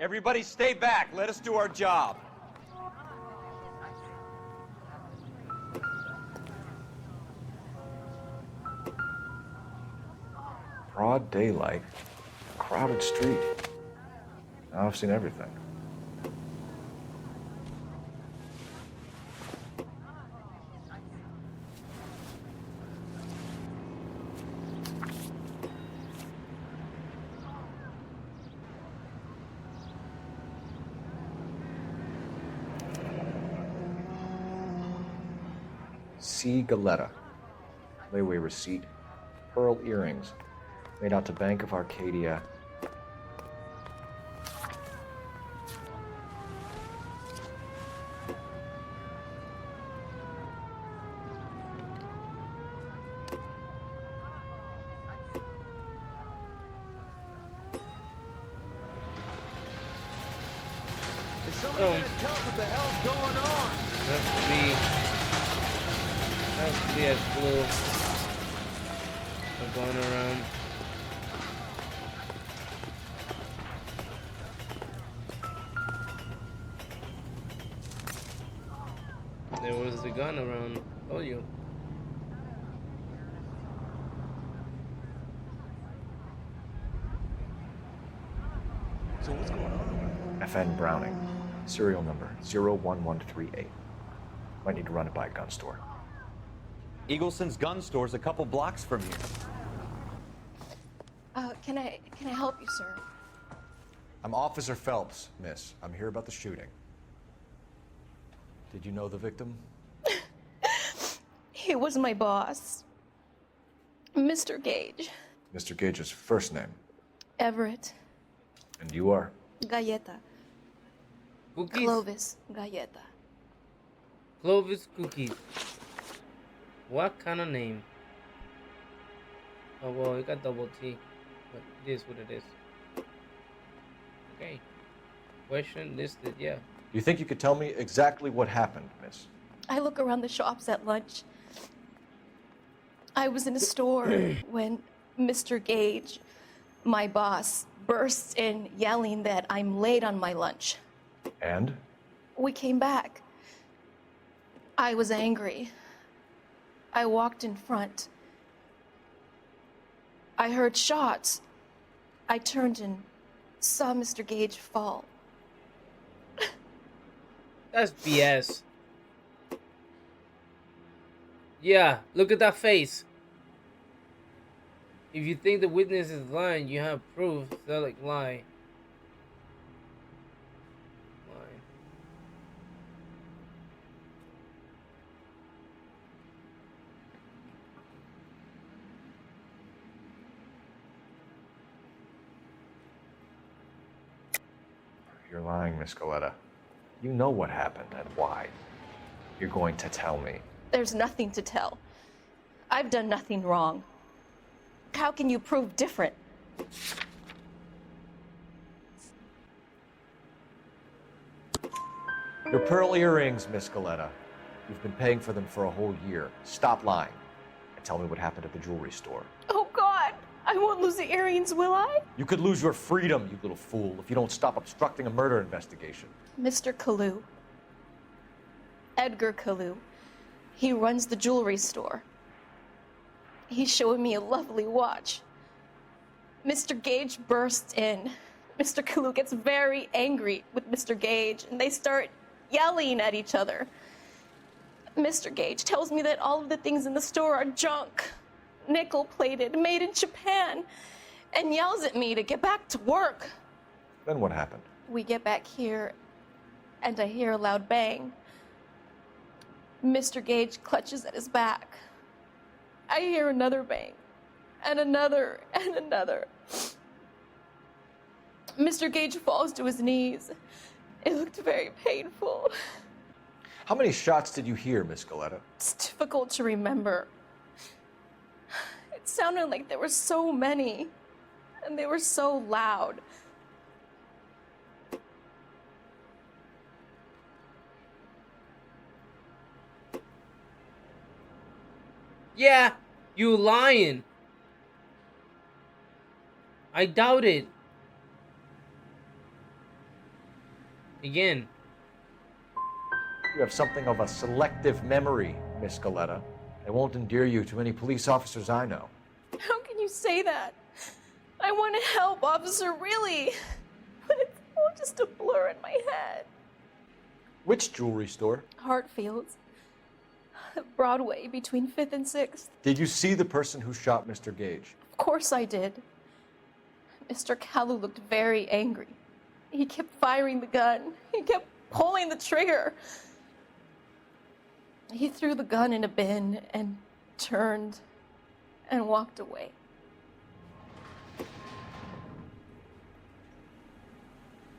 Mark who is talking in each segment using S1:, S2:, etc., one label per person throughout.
S1: Everybody stay back. Let us do our job.
S2: Broad daylight, crowded street. Now I've seen everything. C. Galetta. Layaway receipt. Pearl earrings. Made out to Bank of Arcadia.
S3: Is somebody gonna tell us what the hell's going on?
S4: Has to be a clue. I'm going around. There was the gun around. Oh, you.
S3: So what's going on?
S2: FN Browning. Serial number 01138. Might need to run it by a gun store.
S1: Eagleson's gun store's a couple blocks from here.
S5: Can I help you, sir?
S2: I'm Officer Phelps, miss. I'm here about the shooting. Did you know the victim?
S5: He was my boss, Mr. Gage.
S2: Mr. Gage's first name.
S5: Everett.
S2: And you are?
S5: Galleta.
S4: Cookies?
S5: Clovis Galleta.
S4: Clovis Cookies. What kind of name? Oh, well, it got double T. But it is what it is. Okay. Question listed, yeah.
S2: Do you think you could tell me exactly what happened, miss?
S5: I look around the shops at lunch. I was in a store when Mr. Gage, my boss, bursts in yelling that I'm late on my lunch.
S2: And?
S5: We came back. I was angry. I walked in front. I heard shots. I turned and saw Mr. Gage fall.
S4: That's BS. Yeah, look at that face. If you think the witness is lying, you have proof. They're like, lie. Lie.
S2: You're lying, Miss Galetta. You know what happened and why. You're going to tell me.
S5: There's nothing to tell. I've done nothing wrong. How can you prove different?
S2: Your pearl earrings, Miss Galetta. You've been paying for them for a whole year. Stop lying and tell me what happened at the jewelry store.
S5: Oh, God! I won't lose the earrings, will I?
S2: You could lose your freedom, you little fool, if you don't stop obstructing a murder investigation.
S5: Mr. Kalu. Edgar Kalu. He runs the jewelry store. He's showing me a lovely watch. Mr. Gage bursts in. Mr. Kalu gets very angry with Mr. Gage, and they start yelling at each other. Mr. Gage tells me that all of the things in the store are junk, nickel-plated, made in Japan, and yells at me to get back to work.
S2: Then what happened?
S5: We get back here, and I hear a loud bang. Mr. Gage clutches at his back. I hear another bang, and another, and another. Mr. Gage falls to his knees. It looked very painful.
S2: How many shots did you hear, Miss Galetta?
S5: It's difficult to remember. It sounded like there were so many, and they were so loud.
S4: Yeah, you lying. I doubt it. Again.
S2: You have something of a selective memory, Miss Scaletta. It won't endear you to any police officers I know.
S5: How can you say that? I want to help, officer, really. But it's all just a blur in my head.
S2: Which jewelry store?
S5: Hartfield's. Broadway, between 5th and 6th.
S2: Did you see the person who shot Mr. Gage?
S5: Of course I did. Mr. Kalu looked very angry. He kept firing the gun. He kept pulling the trigger. He threw the gun in a bin and turned and walked away.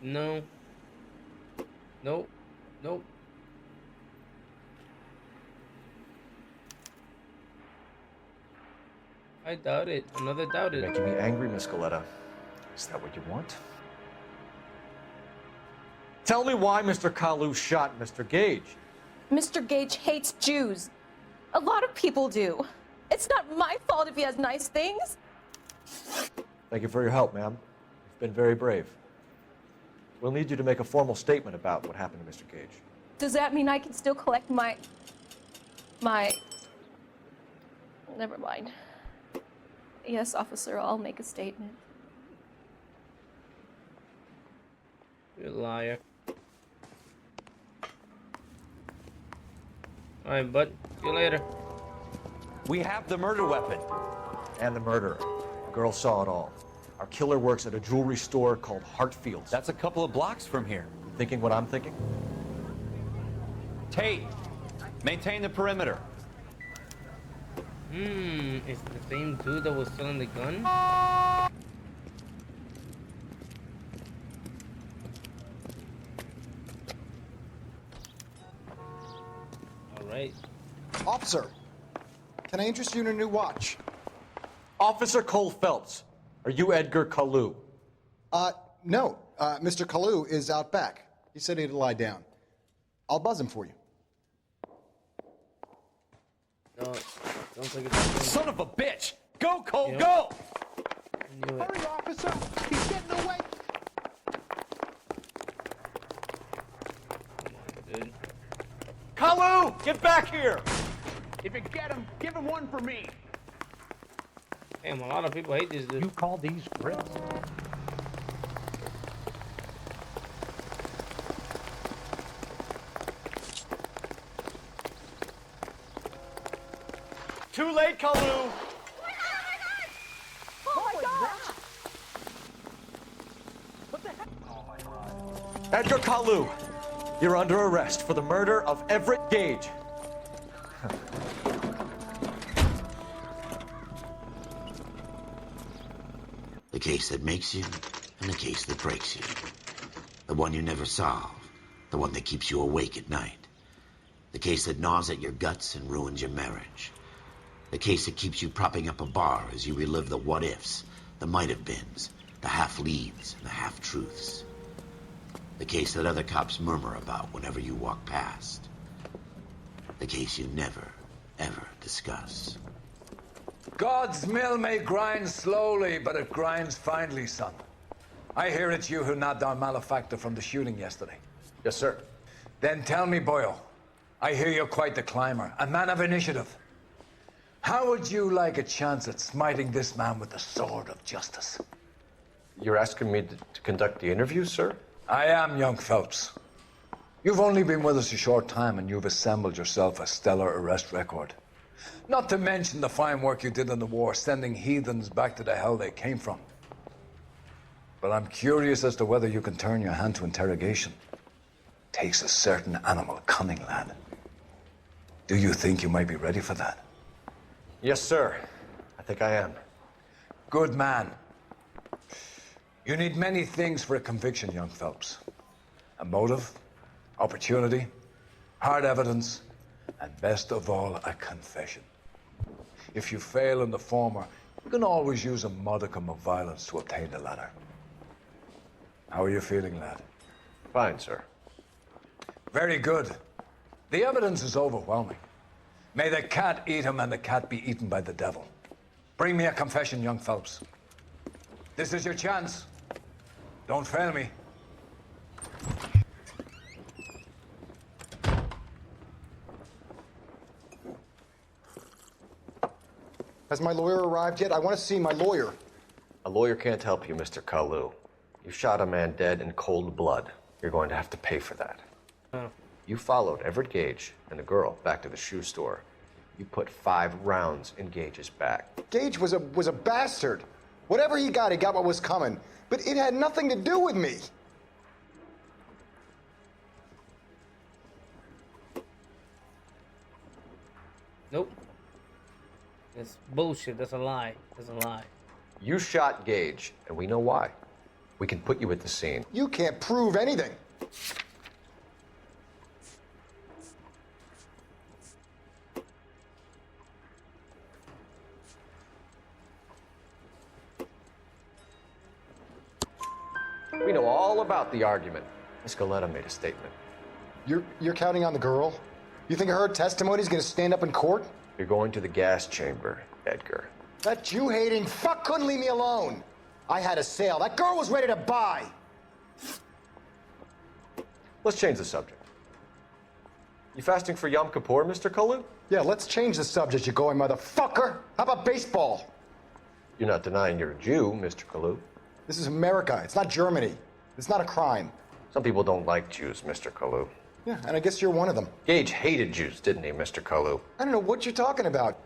S4: No. Nope. Nope. I doubt it. Another doubt
S2: You're
S4: it.
S2: making me angry, Miss Scaletta. Is that what you want? Tell me why Mr. Kalu shot Mr. Gage.
S5: Mr. Gage hates Jews. A lot of people do. It's not my fault if he has nice things.
S2: Thank you for your help, ma'am. You've been very brave. We'll need you to make a formal statement about what happened to Mr. Gage.
S5: Does that mean I can still collect my... Never mind. Yes, officer, I'll make a statement.
S4: You liar. Alright, bud. See you later.
S1: We have the murder weapon.
S2: And the murderer. The girl saw it all. Our killer works at a jewelry store called Hartfield's.
S1: That's a couple of blocks from here.
S2: Thinking what I'm thinking?
S1: Tate, maintain the perimeter.
S4: It's the same dude that was selling the gun? Alright.
S6: Officer, can I interest you in a new watch?
S2: Officer Cole Phelps, are you Edgar Kalu?
S6: No. Mr. Kalu is out back. He said he'd lie down. I'll buzz him for you.
S4: No, don't take it.
S1: Son of a bitch! Go, Cole,
S4: Yep.
S1: go!
S4: I knew it.
S3: Hurry, officer! He's getting away!
S4: Dude.
S2: Kalu, get back here!
S3: If you get him, give him one for me.
S4: Damn, a lot of people hate this dude.
S7: You call these grits?
S2: Too late, Kalu! Edgar Kalu, you're under arrest for the murder of Everett Gage.
S8: The case that makes you and the case that breaks you. The one you never solve. The one that keeps you awake at night. The case that gnaws at your guts and ruins your marriage. The case that keeps you propping up a bar as you relive the what-ifs, the might-have-beens, the half-leaves, and the half-truths. The case that other cops murmur about whenever you walk past. The case you never, ever discuss.
S9: God's mill may grind slowly, but it grinds finely, son. I hear it's you who nabbed our malefactor from the shooting yesterday.
S2: Yes, sir.
S9: Then tell me, Boyle, I hear you're quite the climber, a man of initiative. How would you like a chance at smiting this man with the sword of justice?
S2: You're asking me to conduct the interview, sir?
S9: I am, young Phelps. You've only been with us a short time, and you've assembled yourself a stellar arrest record. Not to mention the fine work you did in the war, sending heathens back to the hell they came from. But I'm curious as to whether you can turn your hand to interrogation. Takes a certain animal cunning, lad. Do you think you might be ready for that?
S2: Yes, sir. I think I am.
S9: Good man. You need many things for a conviction, young Phelps. A motive, opportunity, hard evidence, and best of all, a confession. If you fail in the former, you can always use a modicum of violence to obtain the latter. How are you feeling, lad?
S2: Fine, sir.
S9: Very good. The evidence is overwhelming. May the cat eat him and the cat be eaten by the devil. Bring me a confession, young Phelps. This is your chance. Don't fail me.
S6: Has my lawyer arrived yet? I want to see my lawyer.
S2: A lawyer can't help you, Mr. Kalu. You shot a man dead in cold blood. You're going to have to pay for that.
S4: Oh.
S2: You followed Everett Gage and the girl back to the shoe store. You put 5 rounds in Gage's back.
S6: Gage was a bastard. Whatever he got what was coming. But it had nothing to do with me.
S4: Nope. That's bullshit. That's a lie. That's a lie.
S2: You shot Gage, and we know why. We can put you at the scene.
S6: You can't prove anything.
S2: We know all about the argument. Miss Galetta made a statement.
S6: You're counting on the girl? You think her testimony's gonna stand up in court?
S2: You're going to the gas chamber, Edgar.
S6: That Jew-hating fuck couldn't leave me alone. I had a sale. That girl was ready to buy.
S2: Let's change the subject. You fasting for Yom Kippur, Mr. Kalu?
S6: Yeah, let's change the subject, you going motherfucker. How about baseball?
S2: You're not denying you're a Jew, Mr. Kalu.
S6: This is America. It's not Germany. It's not a crime.
S2: Some people don't like Jews, Mr. Kalu.
S6: Yeah, and I guess you're one of them.
S2: Gage hated Jews, didn't he, Mr. Kalu?
S6: I don't know what you're talking about.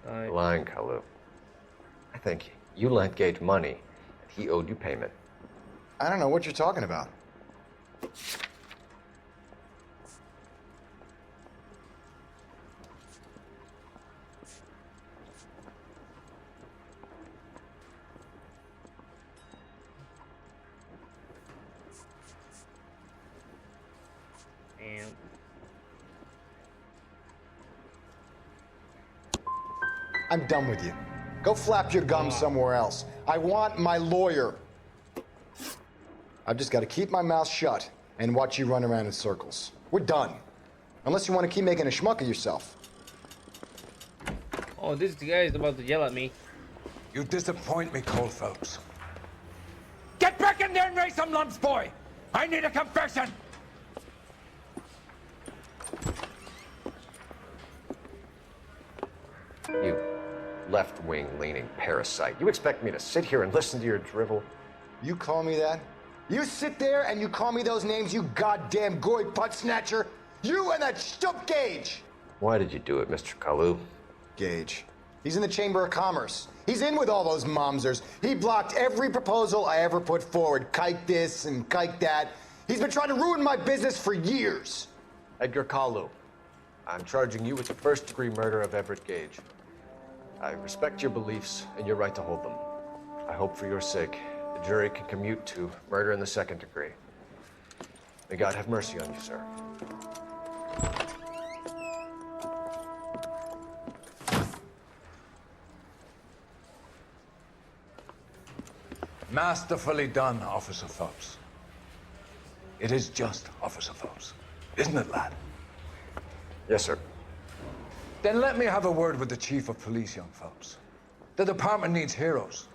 S2: You're lying, Kalu. I think you lent Gage money, and he owed you payment.
S6: I don't know what you're talking about.
S4: Damn.
S6: I'm done with you. Go flap your gums somewhere else. I want my lawyer. I've just got to keep my mouth shut and watch you run around in circles. We're done. Unless you want to keep making a schmuck of yourself.
S4: Oh, this guy is about to yell at me.
S9: You disappoint me, Cole Phelps. Get back in there and raise some lumps, boy! I need a confession!
S2: You left-wing leaning parasite. You expect me to sit here and listen to your drivel?
S6: You call me that? You sit there and you call me those names, you goddamn goy butt snatcher? You and that stup Gage!
S2: Why did you do it, Mr. Kalu?
S6: Gage. He's in the Chamber of Commerce. He's in with all those momsers. He blocked every proposal I ever put forward. Kike this and kike that. He's been trying to ruin my business for years.
S2: Edgar Kalu, I'm charging you with the first-degree murder of Everett Gage. I respect your beliefs and your right to hold them. I hope for your sake the jury can commute to murder in the second degree. May God have mercy on you, sir.
S9: Masterfully done, Officer Phelps. It is just, Officer Phelps. Isn't it, lad?
S2: Yes, sir.
S9: Then let me have a word with the Chief of Police, young Phelps. The department needs heroes.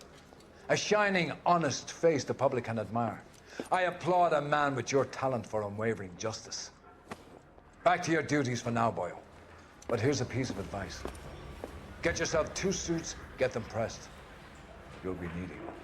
S9: A shining, honest face the public can admire. I applaud a man with your talent for unwavering justice. Back to your duties for now, boyo. But here's a piece of advice. Get yourself 2 suits, get them pressed. You'll be needing them.